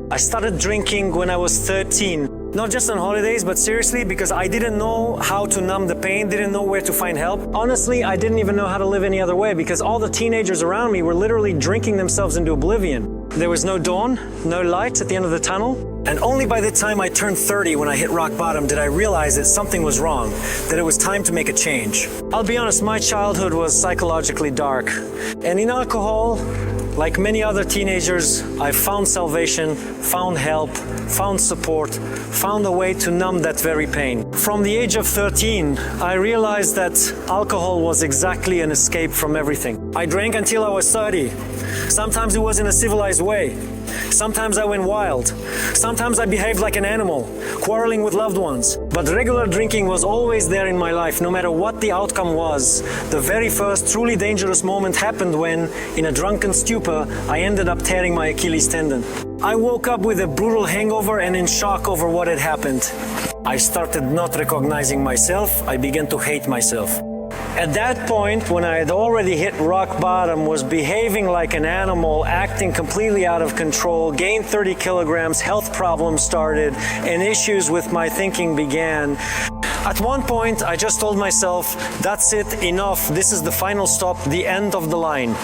I started drinking when I was 13. Not just on holidays, but seriously, because I didn't know how to numb the pain, didn't know where to find help. Honestly, I didn't even know how to live any other way because all the teenagers around me were literally drinking themselves into oblivion. There was no dawn, no light at the end of the tunnel. And only by the time I turned 30, when I hit rock bottom, did I realize that something was wrong, that it was time to make a change. I'll be honest, my childhood was psychologically dark. And in alcohol, like many other teenagers, I found salvation, found help, found support, found a way to numb that very pain. From the age of 13, I realized that alcohol was exactly an escape from everything. I drank until I was 30. Sometimes it was in a civilized way. Sometimes I went wild. Sometimes I behaved like an animal, quarreling with loved ones. But regular drinking was always there in my life, no matter what the outcome was. The very first truly dangerous moment happened when, in a drunken stupor, I ended up tearing my Achilles tendon. I woke up with a brutal hangover and in shock over what had happened. I started not recognizing myself. I began to hate myself. At that point, when I had already hit rock bottom, was behaving like an animal, acting completely out of control, gained 30 kilograms, health problems started, and issues with my thinking began. At one point, I just told myself, that's it, enough, this is the final stop, the end of the line.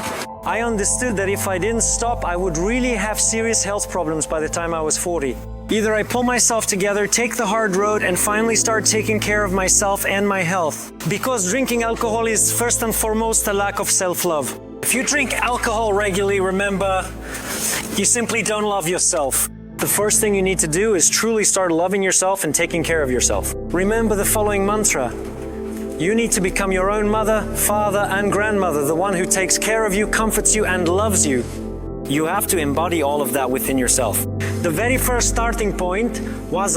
I understood that if I didn't stop, I would really have serious health problems by the time I was 40. Either I pull myself together, take the hard road, and finally start taking care of myself and my health. Because drinking alcohol is first and foremost a lack of self-love. If you drink alcohol regularly, remember, you simply don't love yourself. The first thing you need to do is truly start loving yourself and taking care of yourself. Remember the following mantra. You need to become your own mother, father, and grandmother, the one who takes care of you, comforts you, and loves you. You have to embody all of that within yourself. The very first starting point was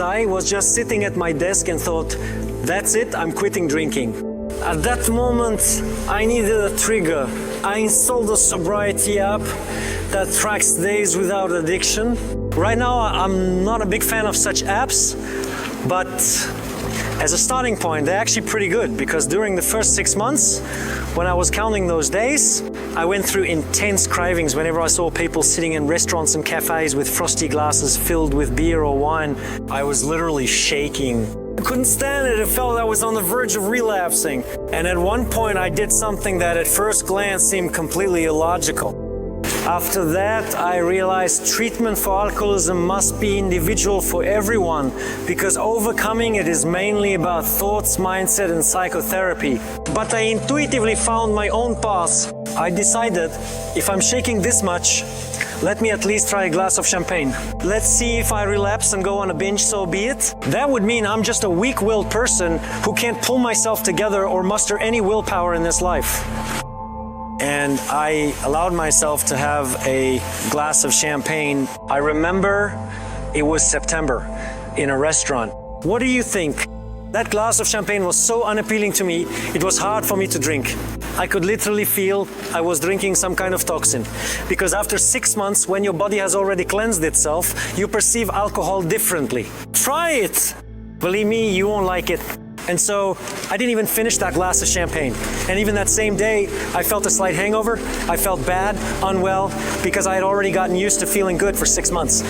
just sitting at my desk and thought, that's it, I'm quitting drinking. At that moment, I needed a trigger. I installed a sobriety app that tracks days without addiction. Right now, I'm not a big fan of such apps, but as a starting point, they're actually pretty good because during the first 6 months, when I was counting those days, I went through intense cravings whenever I saw people sitting in restaurants and cafes with frosty glasses filled with beer or wine. I was literally shaking. I couldn't stand it. It felt I was on the verge of relapsing. And at one point, I did something that at first glance seemed completely illogical. After that, I realized treatment for alcoholism must be individual for everyone because overcoming it is mainly about thoughts, mindset, and psychotherapy. But I intuitively found my own path. I decided, if I'm shaking this much, let me at least try a glass of champagne. Let's see if I relapse and go on a binge, so be it. That would mean I'm just a weak-willed person who can't pull myself together or muster any willpower in this life. And I allowed myself to have a glass of champagne. I remember it was September in a restaurant. What do you think? That glass of champagne was so unappealing to me, it was hard for me to drink. I could literally feel I was drinking some kind of toxin. Because after 6 months, when your body has already cleansed itself, you perceive alcohol differently. Try it! Believe me, you won't like it. And so I didn't even finish that glass of champagne. And even that same day, I felt a slight hangover. I felt bad, unwell, because I had already gotten used to feeling good for 6 months.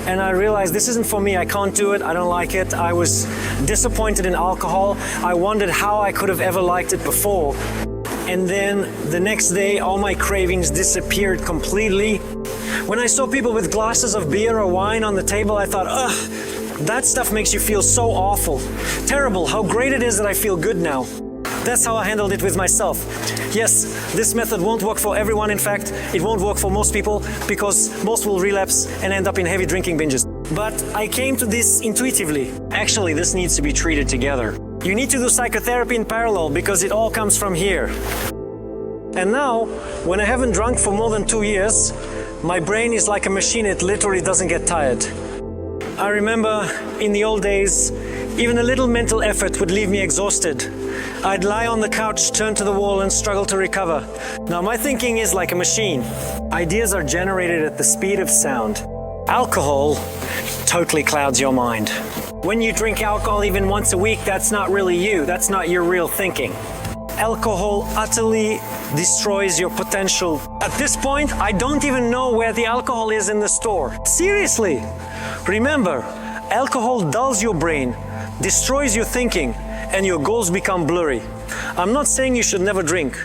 And I realized this isn't for me. I can't do it. I don't like it. I was disappointed in alcohol. I wondered how I could have ever liked it before. And then the next day, all my cravings disappeared completely. When I saw people with glasses of beer or wine on the table, I thought, ugh, that stuff makes you feel so awful. Terrible, how great it is that I feel good now. That's how I handled it with myself. Yes, this method won't work for everyone. In fact, it won't work for most people because most will relapse and end up in heavy drinking binges. But I came to this intuitively. Actually, this needs to be treated together. You need to do psychotherapy in parallel because it all comes from here. And now, when I haven't drunk for more than 2 years, my brain is like a machine. It literally doesn't get tired. I remember in the old days, even a little mental effort would leave me exhausted. I'd lie on the couch, turn to the wall, and struggle to recover. Now my thinking is like a machine. Ideas are generated at the speed of sound. Alcohol totally clouds your mind. When you drink alcohol even once a week, that's not really you. That's not your real thinking. Alcohol utterly destroys your potential. At this point, I don't even know where the alcohol is in the store. Seriously. Remember, alcohol dulls your brain, destroys your thinking, and your goals become blurry. I'm not saying you should never drink.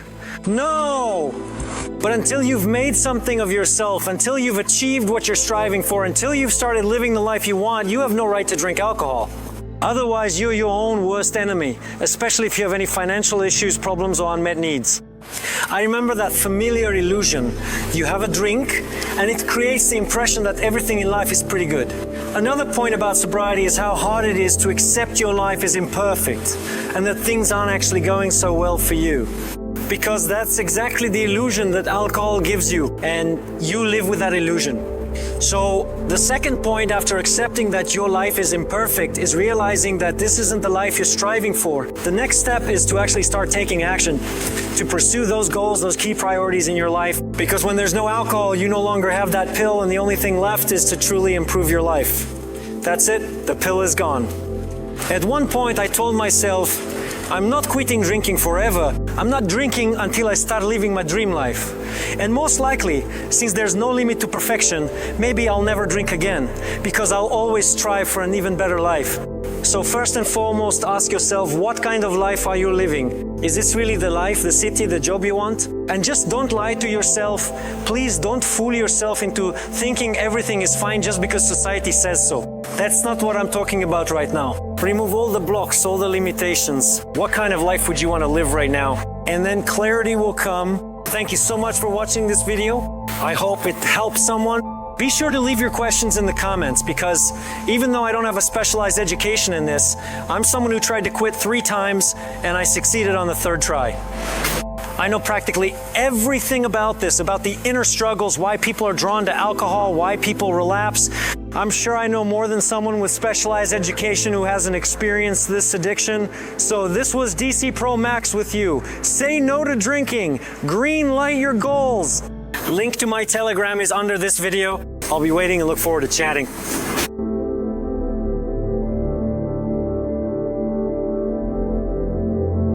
No! But until you've made something of yourself, until you've achieved what you're striving for, until you've started living the life you want, you have no right to drink alcohol. Otherwise, you're your own worst enemy, especially if you have any financial issues, problems, or unmet needs. I remember that familiar illusion. You have a drink, and it creates the impression that everything in life is pretty good. Another point about sobriety is how hard it is to accept your life is imperfect, and that things aren't actually going so well for you. Because that's exactly the illusion that alcohol gives you, and you live with that illusion. So the second point after accepting that your life is imperfect is realizing that this isn't the life you're striving for. The next step is to actually start taking action to pursue those goals, those key priorities in your life. Because when there's no alcohol, you no longer have that pill, and the only thing left is to truly improve your life. That's it, the pill is gone. At one point I told myself, I'm not quitting drinking forever. I'm not drinking until I start living my dream life. And most likely, since there's no limit to perfection, maybe I'll never drink again, because I'll always strive for an even better life. So first and foremost, ask yourself, what kind of life are you living? Is this really the life, the city, the job you want? And just don't lie to yourself. Please don't fool yourself into thinking everything is fine just because society says so. That's not what I'm talking about right now. Remove all the blocks, all the limitations. What kind of life would you want to live right now? And then clarity will come. Thank you so much for watching this video. I hope it helps someone. Be sure to leave your questions in the comments, because even though I don't have a specialized education in this, I'm someone who tried to quit 3 times and I succeeded on the 3rd try. I know practically everything about this, about the inner struggles, why people are drawn to alcohol, why people relapse. I'm sure I know more than someone with specialized education who hasn't experienced this addiction. So this was DC Pro Max with you. Say no to drinking. Green light your goals. Link to my Telegram is under this video. I'll be waiting and look forward to chatting.